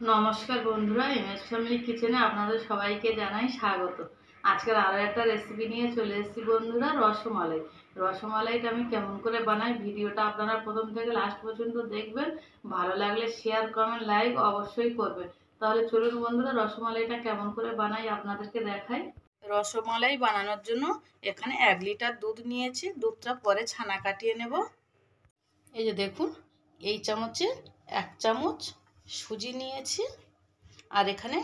নমস্কার বন্ধুরা, MS family কিচেনে আপনাদের সবাইকে জানাই স্বাগত। আজকের আরও একটা রেসিপি নিয়ে চলে এসেছি বন্ধুরা, রসমালাই। রসমালাইটা আমি কেমন করে বানাই ভিডিওটা আপনারা প্রথম থেকে লাস্ট পর্যন্ত দেখবেন। ভালো লাগলে শেয়ার, কমেন্ট, লাইক অবশ্যই করবেন। তাহলে চলুন বন্ধুরা, রসমালাইটা কেমন করে বানাই আপনাদেরকে দেখাই। রসমালাই বানানোর জন্য এখানে 1 লিটার দুধ নিয়েছি। দুধটা পরে ছানা কাটিয়ে নেব। এই যে দেখুন, এই চামচে 1 চামচ সুজি নিয়েছি, আর এখানে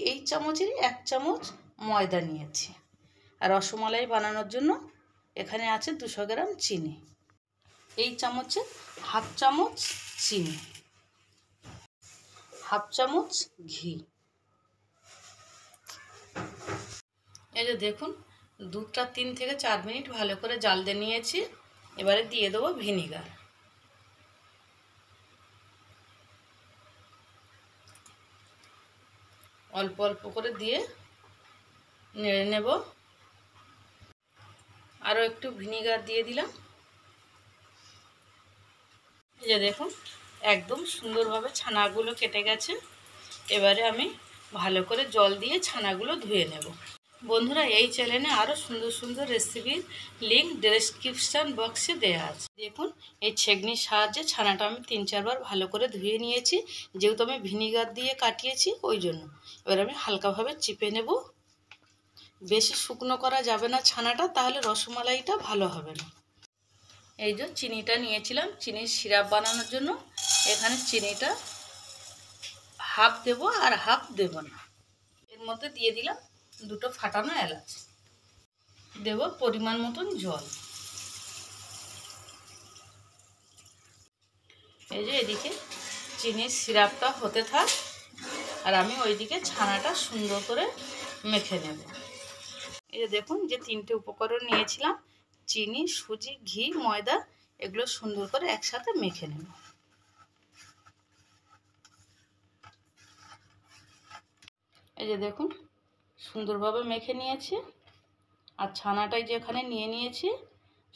এই চামচেরই 1 চামচ ময়দা নিয়েছি। আর রসমালাই বানানোর জন্য এখানে আছে 200 গ্রাম চিনি। এই চামচে 1/2 চামচ চিনি, 1/2 চামচ ঘি। এই যে দেখুন, দুধটা 3 থেকে 4 মিনিট ভালো করে জাল দিয়ে নিয়েছি। এবারে দিয়ে দেবো ভিনিগার। অল্প অল্প করে দিয়ে নেড়ে নেব। আরও একটু ভিনিগার দিয়ে দিলাম। এই যে দেখুন, একদম সুন্দরভাবে ছানাগুলো কেটে গেছে। এবারে আমি ভালো করে জল দিয়ে ছানাগুলো ধুয়ে নেব। বন্ধুরা, এই চ্যানেলে আরও সুন্দর সুন্দর রেসিপির লিঙ্ক ডেসক্রিপশান বক্সে দেওয়া আছে। দেখুন, এই ছেঁকনির সাহায্যে ছানাটা আমি 3-4 বার ভালো করে ধুয়ে নিয়েছি, যেহেতু আমি ভিনিগার দিয়ে কাটিয়েছি ওই জন্য। এবার আমি হালকাভাবে চিপে নেব। বেশি শুকনো করা যাবে না ছানাটা, তাহলে রসমালাইটা ভালো হবে না। এই যে চিনিটা নিয়েছিলাম চিনির সিরাপ বানানোর জন্য, এখানে চিনিটা হাফ দেব আর হাফ দেব না। এর মধ্যে দিয়ে দিলাম 2টো ফাটানো এলাচ। দেব পরিমাণ মতন জল। এই যে এদিকে চিনির সিরাপটা হতে থাক, আর আমি ওইদিকে ছানাটা সুন্দর করে মেখে নেব। এই যে দেখুন, যে 3টে উপকরণ নিয়েছিলাম, চিনি, সুজি, ঘি, ময়দা, এগুলো সুন্দর করে একসাথে মেখে নেব। এই যে দেখুন, সুন্দরভাবে মেখে নিয়েছি। আর ছানাটাই যেখানে নিয়ে নিয়েছি,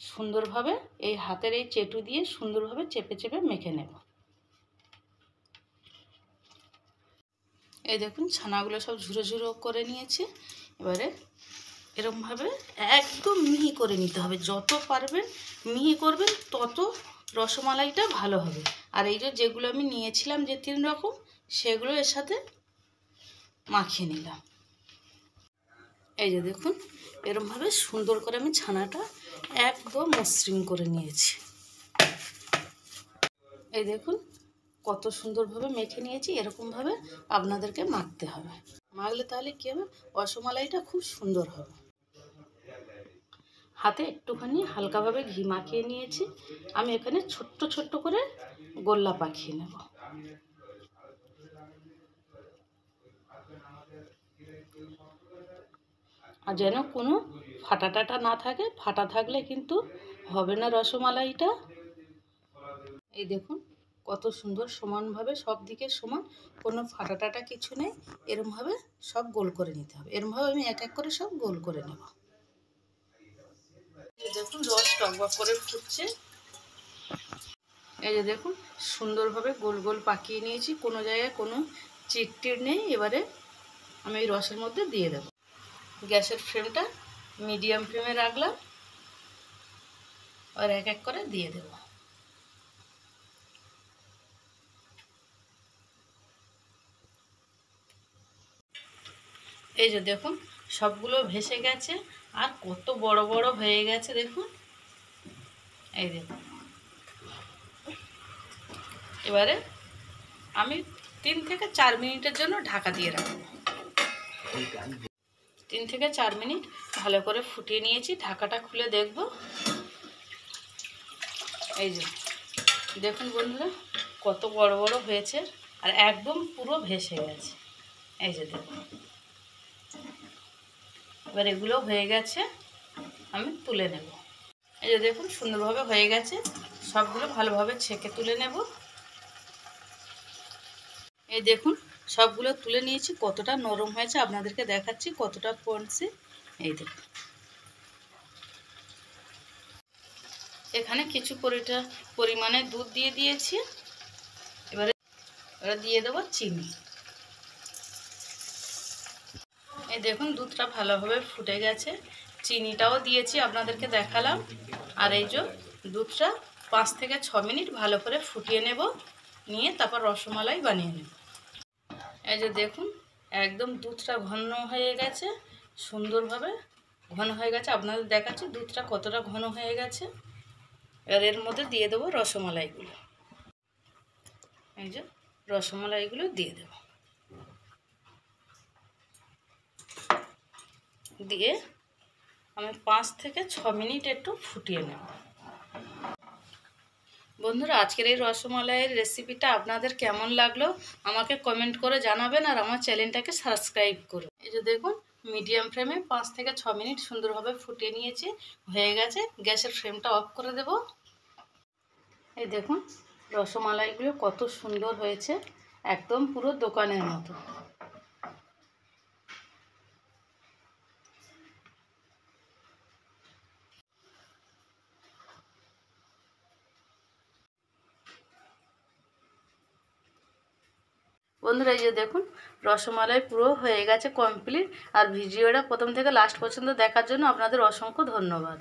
সুন্দরভাবে এই হাতের এই চেটু দিয়ে সুন্দরভাবে চেপে চেপে মেখে নেব। এই দেখুন, ছানাগুলো সব ঝুরো ঝুরো করে নিয়েছি। এবারে এরকমভাবে একদম মিহি করে নিতে হবে। যত পারবেন মিহি করবেন, তত রসমালাইটা ভালো হবে। আর এই যে যেগুলো আমি নিয়েছিলাম যে 3 রকম, সেগুলো এর সাথে মাখিয়ে নিলাম। এই যে দেখুন, এরকমভাবে সুন্দর করে আমি ছানাটা একদম মসৃণ করে নিয়েছি। এই দেখুন, কত সুন্দরভাবে মেখে নিয়েছি। এরকমভাবে আপনাদেরকে মাখতে হবে। মাখলে তাহলে কী হবে, রসমালাইটা খুব সুন্দর হবে। হাতে একটুখানি হালকাভাবে ঘি মাখিয়ে নিয়েছি। আমি এখানে ছোট্ট ছোট্ট করে গোল্লা পাকিয়ে নেব। আর যেন কোনো ফাটা টাটা না থাকে। ফাটা থাকলে কিন্তু হবে না রসমালাইটা। এই দেখুন, কত সুন্দর সমানভাবে সব দিকে সমান, কোনো ফাটা টাটা কিছু নেই। এরমভাবে সব গোল করে নিতে হবে। এরমভাবে আমি এক এক করে সব গোল করে নেব। এই দেখুন, রস টকবক করে ফুটছে। এই যে দেখুন, সুন্দরভাবে গোল গোল পাকিয়ে নিয়েছি। কোনো জায়গায় কোনো চিটটির নেই। এবারে আমি এই রসের মধ্যে দিয়ে দেব। গ্যাসের ফ্লেমটা মিডিয়াম ফ্লেমে রাখলাম, আর এক এক করে দিয়ে দেব। এই যে দেখুন, সবগুলো ভেসে গেছে, আর কত বড় বড় হয়ে গেছে দেখুন। এই দেখুন, এবারে আমি 3 থেকে 4 মিনিটের জন্য ঢাকা দিয়ে রাখব। 3 থেকে 4 মিনিট ভালো করে ফুটিয়ে নিয়েছি। ঢাকাটা খুলে দেখব। এই যে দেখুন বন্ধুরা, কত বড় বড় হয়েছে, আর একদম পুরো ভেসে গেছে। এই যে দেখুন, এবার এগুলো হয়ে গেছে, আমি তুলে নেব। এই যে দেখুন, সুন্দরভাবে হয়ে গেছে। সবগুলো ভালোভাবে ছেঁকে তুলে নেব। এই দেখুন, সবগুলো তুলে নিয়েছি। কতটা নরম হয়েছে আপনাদেরকে দেখাচ্ছি, কতটা পড়ছে। এই দেখুন, এখানে কিছু পরিমাণে দুধ দিয়ে দিয়েছি। এবারে দিয়ে দেবো চিনি। এই দেখুন দুধটা ভালোভাবে ফুটে গেছে, চিনিটাও দিয়েছি আপনাদেরকে দেখালাম। আর এই যে দুধটা 5 থেকে 6 মিনিট ভালো করে ফুটিয়ে নেব, নিয়ে তারপর রসমালাই বানিয়ে নেব। এই যে দেখুন একদম দুধটা ঘন হয়ে গেছে, সুন্দরভাবে ঘন হয়ে গেছে। আপনাদের দেখাচ্ছি দুধটা কতটা ঘন হয়ে গেছে। এবার এর মধ্যে দিয়ে দেবো রসমালাইগুলো। এই যে রসমালাইগুলো দিয়ে দেব, দিয়ে আমি 5 থেকে 6 মিনিট একটু ফুটিয়ে নেব। বন্ধুরা আজকের এই রসমালাইয়ের রেসিপিটা আপনাদের কেমন লাগলো আমাকে কমেন্ট করে জানাবেন, আর আমার চ্যানেলটাকে সাবস্ক্রাইব করুন। এই যে দেখুন মিডিয়াম ফ্লেমে 5 থেকে 6 মিনিট সুন্দরভাবে ফুটিয়ে নিয়েছি, হয়ে গেছে। গ্যাসের ফ্লেমটা অফ করে দেব। এই দেখুন রসমালাইগুলো কত সুন্দর হয়েছে, একদম পুরো দোকানের মতো। বন্ধুরা এই যে দেখুন রসমালাই পুরো হয়ে গেছে কমপ্লিট। আর ভিডিওটা প্রথম থেকে লাস্ট পর্যন্ত দেখার জন্য আপনাদের অসংখ্য ধন্যবাদ।